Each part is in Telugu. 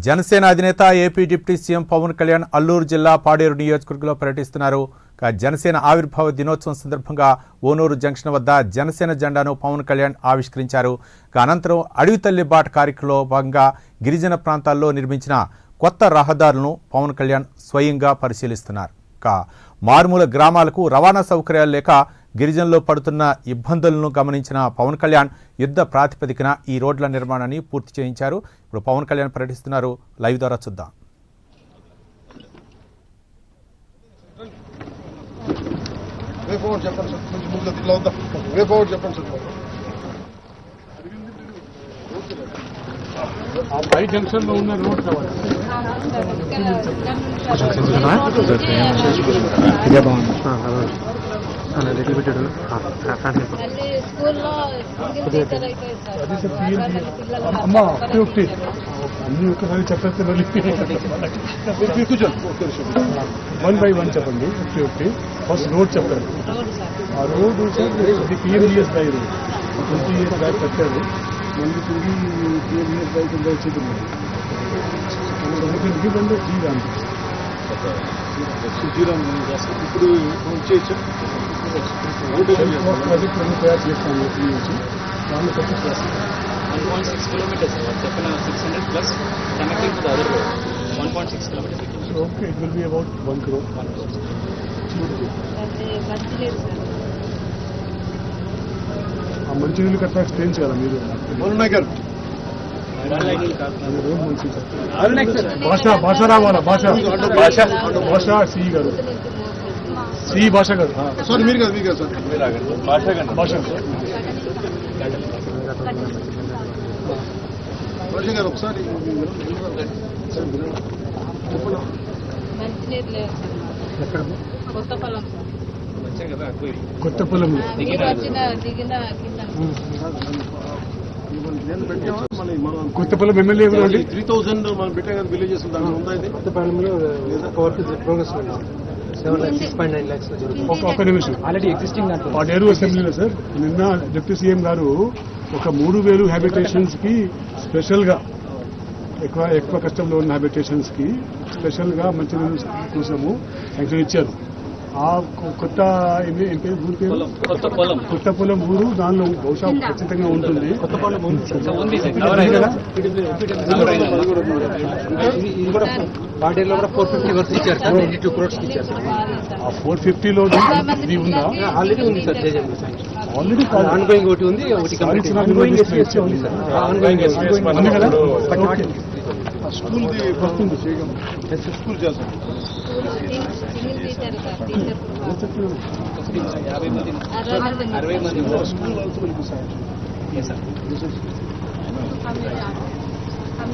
జనసేన అధినేత AP deputy CM Pawan Kalyan Alluri జిల్లా పాడేరు నియోజకవర్గంలో పర్యటిస్తున్నారు. జనసేన ఆవిర్భావ దినోత్సవం సందర్భంగా ఓనూరు జంక్షన్ వద్ద జనసేన జెండాను పవన్ కళ్యాణ్ ఆవిష్కరించారు. అనంతరం అడవి తల్లి బాట కార్యక్రమంలో భాగంగా గిరిజన ప్రాంతాల్లో నిర్మించిన కొత్త రహదారులను పవన్ కళ్యాణ్ స్వయంగా పరిశీలిస్తున్నారు. మారుమూల గ్రామాలకు రవాణా సౌకర్యాలు లేక గిరిజనులు పడుతున్న ఇబ్బందులను గమనించిన పవన్ కళ్యాణ్ యుద్ధ ప్రాతిపదికన ఈ రోడ్ల నిర్మాణాన్ని పూర్తి చేయించారు. ఇప్పుడు పవన్ కళ్యాణ్ పర్యటిస్తున్నారు. లైవ్ ద్వారా చూద్దాం. జంక్షన్ లో ఉన్న రోడ్ అమ్మా అన్ని ఒక్కసారి చెప్పేస్తే వన్ బై వన్ చెప్పండి. 50 ఫస్ట్ రోడ్ చెప్పండి. ఆ రోడ్ ఇది పిఎంజిఎస్ బై రోడ్ 20 years బ్యాక్ కట్టారు. మళ్ళీ తిరిగి పిఎంజిఎస్ బై కింద వచ్చేది జీరామ్ ఇప్పుడు వచ్చేసి ప్రాజెక్ట్ తయారు చేస్తాను. దాన్ని ఖర్చు చేస్తాను. 1.6 kilometers. చెప్పిన 600 plus connecting to the other road. 1.6 kilometers. So okay, it will be about 1 crore. ఆ మంచినీళ్ళు కట్ట ఎక్స్ప్లెయిన్ చేయాలా మీరు? భాష రావాలా? భాష సిఈ గారు, సిఈ భాష గారు. సారీ మీరు కాదు, మీరు సార్ భాష గారు ఒకసారి కొత్తపల్లం కొత్తపల్లం ఎమ్మెల్యే 3000 మనం పెట్టాం కదా విలేజెస్. దాంట్లో ఉందా ఇది? కొత్తపల్లంలో ప్రోగ్రెస్ 6.9 lakhs. ఒక నిమిషం. ఆల్రెడీ ఎగ్జిస్టింగ్ పాడేరు అసెంబ్లీలో సార్ నిన్న డిప్యూటీ సీఎం గారు ఒక 3000 హ్యాబిటేషన్స్ కి స్పెషల్ గా ఎక్కువ కష్టంలో ఉన్న హ్యాబిటేషన్స్ కి స్పెషల్ గా మంచినీళ్ళు కోసము శాంక్షన్ ఇచ్చారు. ఆ కొత్త కొత్తపొలం ఊరు దానిలో బహుశా ఖచ్చితంగా ఉంటుంది. పాడేరులో కూడా 450 వర్క్స్ ఇచ్చారు సార్. 82 crores ఇచ్చారు. ఆ 450లో ఇది ఉందా? ఆల్రెడీ ఉంది సార్. ఆల్రెడీ ఆన్గోయింగ్ ఒకటి ఉంది, ఒకటి స్కూల్ వస్తుంది. స్కూల్ చేస్తాం.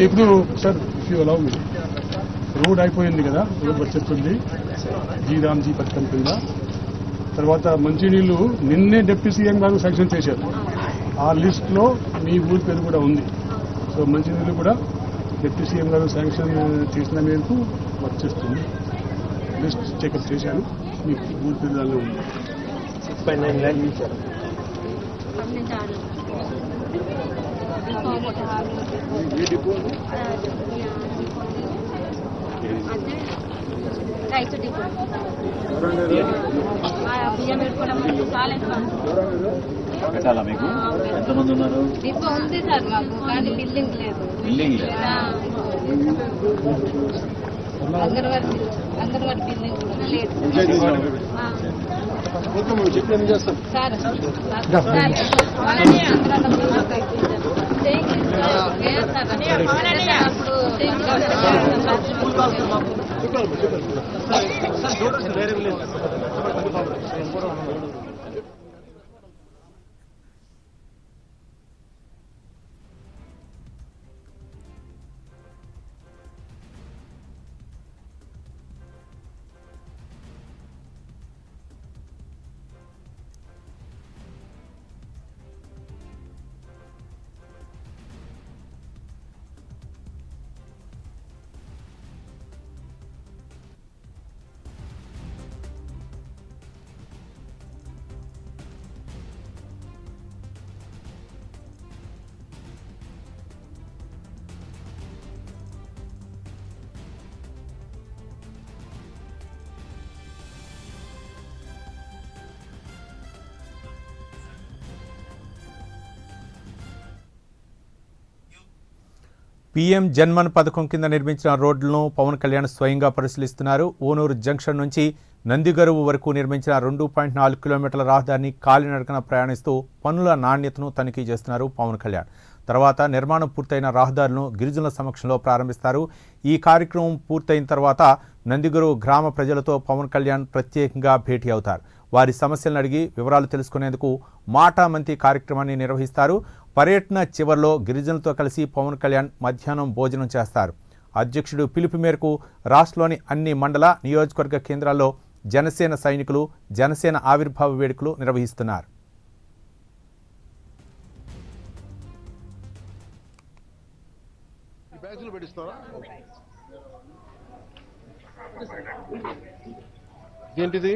ఇప్పుడు sir if you allow me, road అయిపోయింది కదా, రోడ్ వచ్చేస్తుంది జీరామ్జీ పథకం కింద. తర్వాత మంచినీళ్ళు నిన్నే డిప్యూటీ సీఎం గారు శాంక్షన్ చేశారు. ఆ లిస్ట్ లో మీ ఊరి పేరు కూడా ఉంది. సో మంచినీళ్ళు కూడా డిప్యూటీ సీఎం గారు శాంక్షన్ చేసిన మేరకు వర్క్ చేస్తుంది. లిస్ట్ చెకప్ చేశాను, మీ ఊరి పేరు దానిలో ఉంది. 6.9 lakhs ఇచ్చారు. పెట్టాలా మీకు? ఎంతమంది ఉన్నారు? ఉంది సార్ మాకు, కానీ బిల్డింగ్ లేదు. బిల్డింగ్ లేదు. అంగన్వాడీ బిల్డింగ్ కూడా లేదు సార్. అప్పుడు పీఎం జన్మన్ పథకం కింద నిర్మించిన రోడ్లను పవన్ కళ్యాణ్ స్వయంగా పరిశీలిస్తున్నారు. ఓనూరు జంక్షన్ నుంచి నందిగరువు వరకు నిర్మించిన 2.4 కిలోమీటర్ల రహదారిని కాలినడకన ప్రయాణిస్తూ పనుల నాణ్యతను తనిఖీ చేస్తున్నారు పవన్ కళ్యాణ్. తర్వాత నిర్మాణం పూర్తయిన రహదారులను గిరిజనుల సమక్షంలో ప్రారంభిస్తారు. ఈ కార్యక్రమం పూర్తయిన తర్వాత నందిగరువు గ్రామ ప్రజలతో పవన్ కళ్యాణ్ ప్రత్యేకంగా భేటీ అవుతారు. వారి సమస్యలను అడిగి వివరాలు తెలుసుకునేందుకు మాటామంతి కార్యక్రమాన్ని నిర్వహిస్తారు. పర్యటన చివరిలో గిరిజనులతో కలిసి పవన్ కళ్యాణ్ మధ్యాహ్నం భోజనం చేస్తారు. అధ్యక్షుడు పిలుపు మేరకు రాష్ట్రంలోని అన్ని మండల నియోజకవర్గ కేంద్రాల్లో జనసేన సైనికులు జనసేన ఆవిర్భావ వేడుకలు నిర్వహిస్తున్నారు. ఏంటిది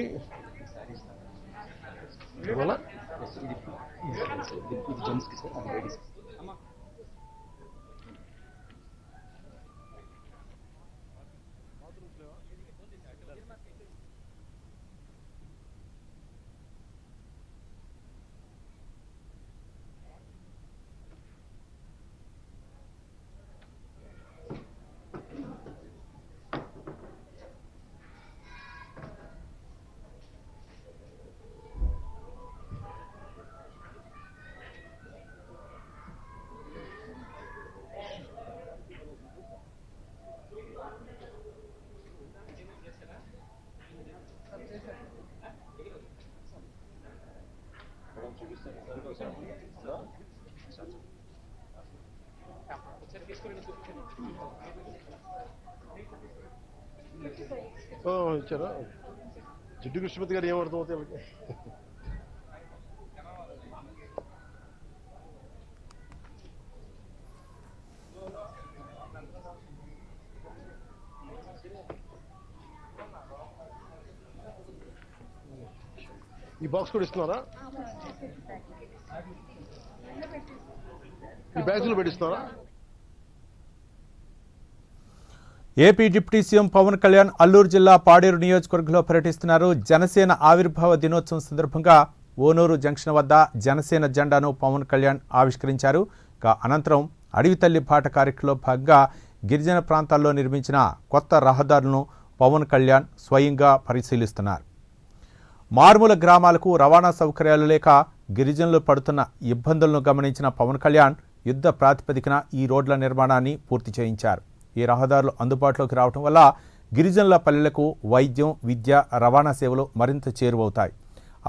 ఇచ్చారా జిడ్డు కృష్ణపతి గారు ఏమర్థం అవుతాయి వాళ్ళకి? ఈ బాక్స్ కూడా ఇస్తున్నారా? ఈ బ్యాగ్స్లో పెట్టిస్తున్నారా? AP deputy CM Pawan Kalyan Alluri జిల్లా పాడేరు నియోజకవర్గంలో పర్యటిస్తున్నారు. జనసేన ఆవిర్భావ దినోత్సవం సందర్భంగా ఓనూరు జంక్షన్ వద్ద జనసేన జెండాను పవన్ కళ్యాణ్ ఆవిష్కరించారు. అనంతరం అడవి తల్లి బాట కార్యక్రమంలో భాగంగా గిరిజన ప్రాంతాల్లో నిర్మించిన కొత్త రహదారులను పవన్ కళ్యాణ్ స్వయంగా పరిశీలిస్తున్నారు. మారుమూల గ్రామాలకు రవాణా సౌకర్యాలు లేక గిరిజనులు పడుతున్న ఇబ్బందులను గమనించిన పవన్ కళ్యాణ్ యుద్ధ ప్రాతిపదికన ఈ రోడ్ల నిర్మాణాన్ని పూర్తి చేయించారు. ఈ రహదారులు అందుబాటులోకి రావడం వల్ల గిరిజనుల పల్లెలకు వైద్యం, విద్య, రవాణా సేవలు మరింత చేరువవుతాయి.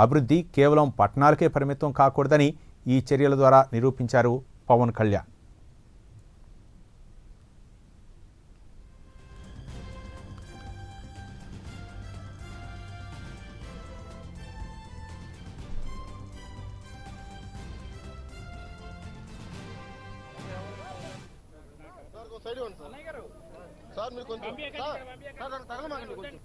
అభివృద్ధి కేవలం పట్టణాలకే పరిమితం కాకూడదని ఈ చర్యల ద్వారా నిరూపించారు పవన్ కళ్యాణ్. సార్ మీరు కొంచెం తగలమాకండి కొంచెం.